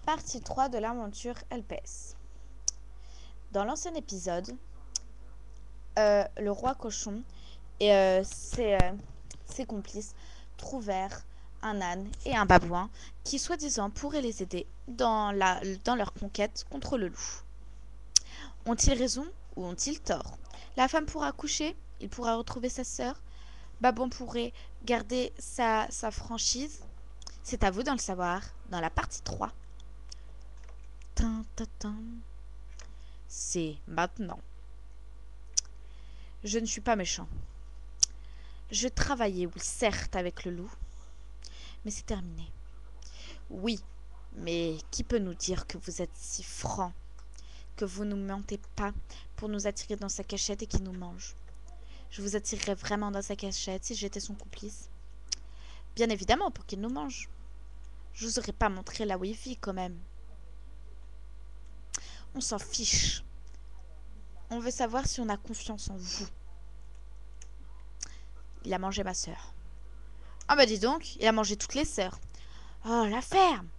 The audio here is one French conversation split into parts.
Partie 3 de l'aventure LPS. Dans l'ancien épisode, le roi cochon et ses complices trouvèrent un âne et un babouin qui, soi-disant, pourraient les aider dans leur conquête contre le loup. Ont-ils raison ou ont-ils tort? La femme pourra accoucher, il pourra retrouver sa sœur, Babouin pourrait garder sa franchise. C'est à vous d'en le savoir dans la partie 3. C'est maintenant. Je ne suis pas méchant. Je travaillais, oui, certes, avec le loup, mais c'est terminé. Oui, mais qui peut nous dire que vous êtes si franc, que vous ne nous mentez pas pour nous attirer dans sa cachette et qu'il nous mange? Je vous attirerais vraiment dans sa cachette si j'étais son complice. Bien évidemment, pour qu'il nous mange. Je vous aurais pas montré là où il vit, quand même. On s'en fiche. On veut savoir si on a confiance en vous. Il a mangé ma sœur. Ah bah dis donc, il a mangé toutes les sœurs. Oh, la ferme.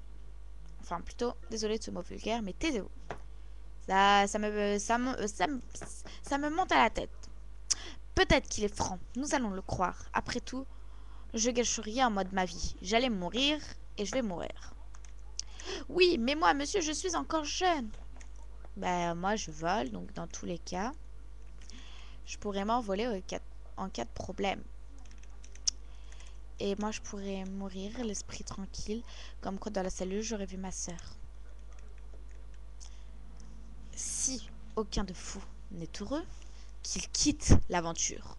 Enfin, plutôt, désolé de ce mot vulgaire, mais taisez-vous. Ça me monte à la tête. Peut-être qu'il est franc, nous allons le croire. Après tout, je gâche rien en mode ma vie. J'allais mourir et je vais mourir. Oui, mais moi, monsieur, je suis encore jeune. Ben, moi, je vole, donc dans tous les cas, je pourrais m'envoler en cas de problème. Et moi, je pourrais mourir, l'esprit tranquille, comme quand dans la cellule, j'aurais vu ma sœur. Si aucun de vous n'est heureux, qu'il quitte l'aventure.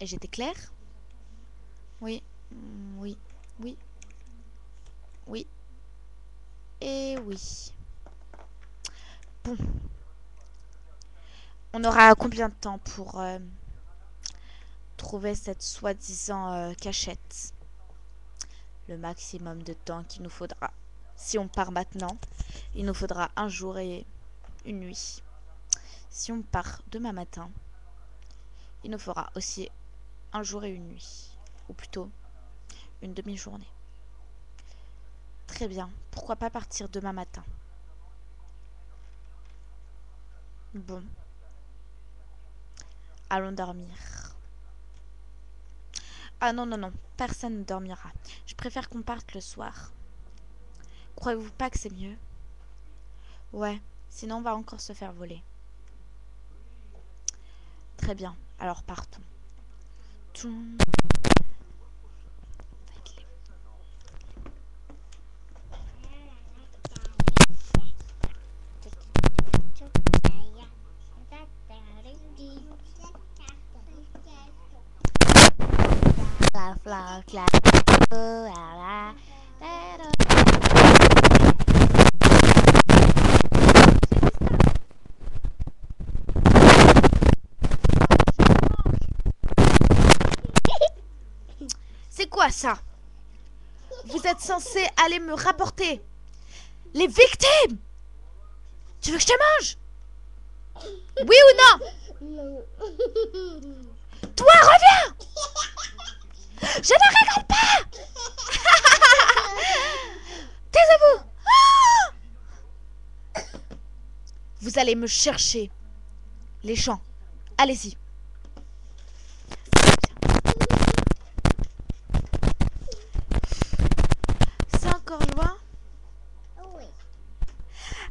Et j'étais claire? Oui, oui, oui, oui, et oui. Bon. On aura combien de temps pour trouver cette soi-disant cachette? Le maximum de temps qu'il nous faudra. Si on part maintenant, il nous faudra un jour et une nuit. Si on part demain matin, il nous fera aussi un jour et une nuit. Ou plutôt, une demi-journée. Très bien. Pourquoi pas partir demain matin? Bon. Allons dormir. Ah non, non, non. Personne ne dormira. Je préfère qu'on parte le soir. Croyez-vous pas que c'est mieux? Ouais. Sinon, on va encore se faire voler. Très bien. Alors, partons. Tchoum. C'est quoi ça? Vous êtes censé aller me rapporter les victimes. Tu veux que je te mange? Oui ou non? Toi, reviens. Je ne rigole pas. Taisez-vous. Vous allez me chercher les gens. Allez-y. C'est encore loin? Oui.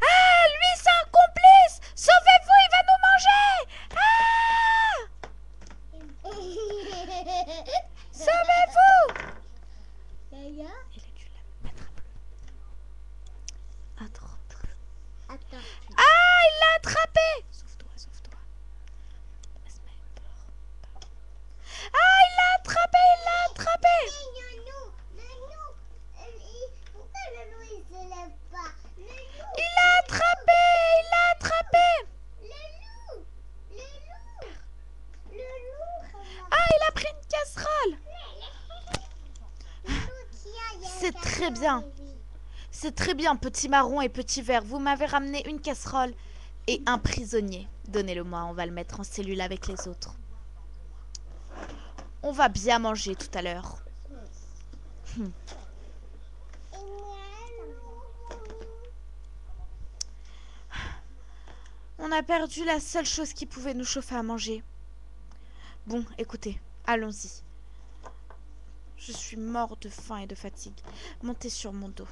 Ah, lui, c'est un complice. Sauvez-vous, il va nous manger. Ah, sauvez-vous. Il a dû la mettre à bleu. Attends. Ah, il l'a attrapé. Sauve-toi, sauve-toi. Ah, il l'a attrapé, il l'a attrapé. Pourquoi le loup il se lève pas? Il l'a attrapé, il l'a attrapé. Le loup. Ah, il a pris une casserole. C'est très bien. C'est très bien, petit marron et petit vert. Vous m'avez ramené une casserole et un prisonnier. Donnez-le-moi, on va le mettre en cellule avec les autres. On va bien manger tout à l'heure. On a perdu la seule chose qui pouvait nous chauffer à manger. Bon, écoutez, allons-y. Je suis mort de faim et de fatigue. Montez sur mon dos.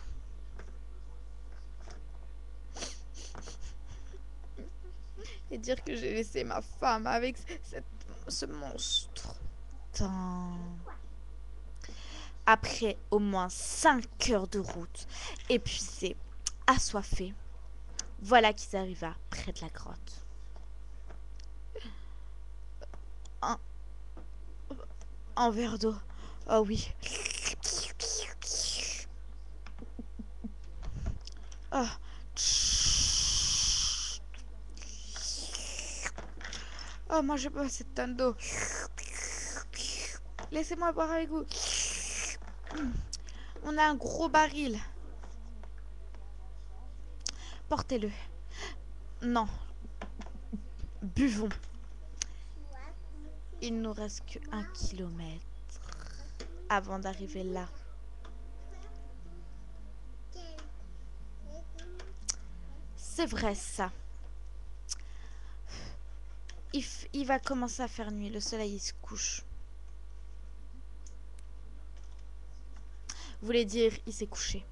Et dire que j'ai laissé ma femme avec ce monstre. Tant. Après au moins 5 heures de route, épuisés, assoiffés, voilà qu'ils arrivèrent près de la grotte. Un verre d'eau. Oh oui. Oh. Oh, moi je pas cette tonne d'eau. Laissez-moi boire avec vous. On a un gros baril. Portez-le. Non. Buvons. Il nous reste que 1 kilomètre avant d'arriver là. C'est vrai ça. Il va commencer à faire nuit. Le soleil il se couche. Vous voulez dire il s'est couché.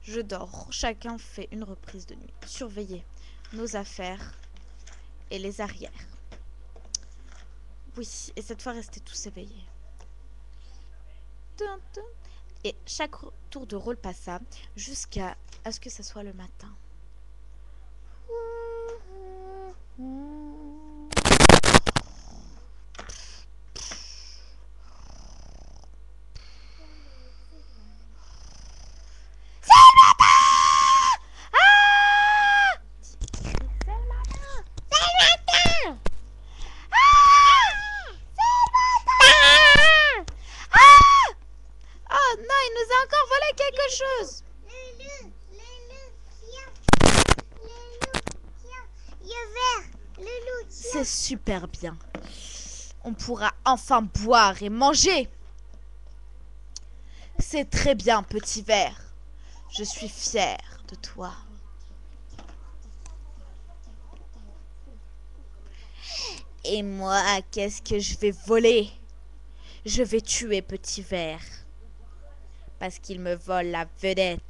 Je dors. Chacun fait une reprise de nuit. Surveillez nos affaires et les arrières. Oui, et cette fois restez tous éveillés. Et chaque tour de rôle passa jusqu'à ce que ça soit le matin. Chose. C'est super bien. On pourra enfin boire et manger. C'est très bien, petit ver. Je suis fière de toi. Et moi, qu'est-ce que je vais voler? Je vais tuer petit ver. Parce qu'il me vole la vedette.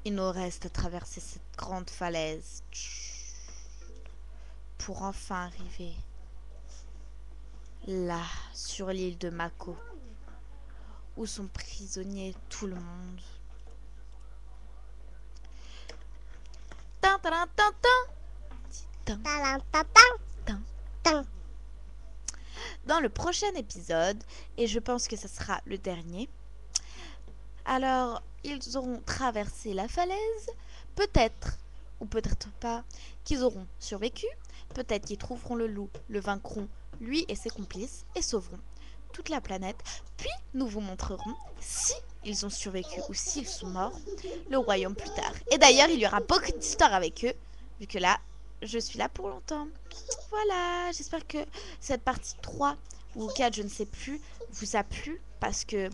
Il nous reste à traverser cette grande falaise pour enfin arriver là, sur l'île de Mako, où sont prisonniers tout le monde. Dans le prochain épisode, et je pense que ce sera le dernier, alors ils auront traversé la falaise, peut-être, ou peut-être pas, qu'ils auront survécu, peut-être qu'ils trouveront le loup, le vaincront, lui et ses complices, et sauveront toute la planète, puis nous vous montrerons si ils ont survécu ou s'ils sont morts, le royaume plus tard. Et d'ailleurs, il y aura beaucoup d'histoires avec eux, vu que là, je suis là pour longtemps. Voilà, j'espère que cette partie 3 ou 4, je ne sais plus, vous a plu, parce que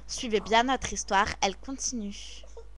suivez bien notre histoire, elle continue.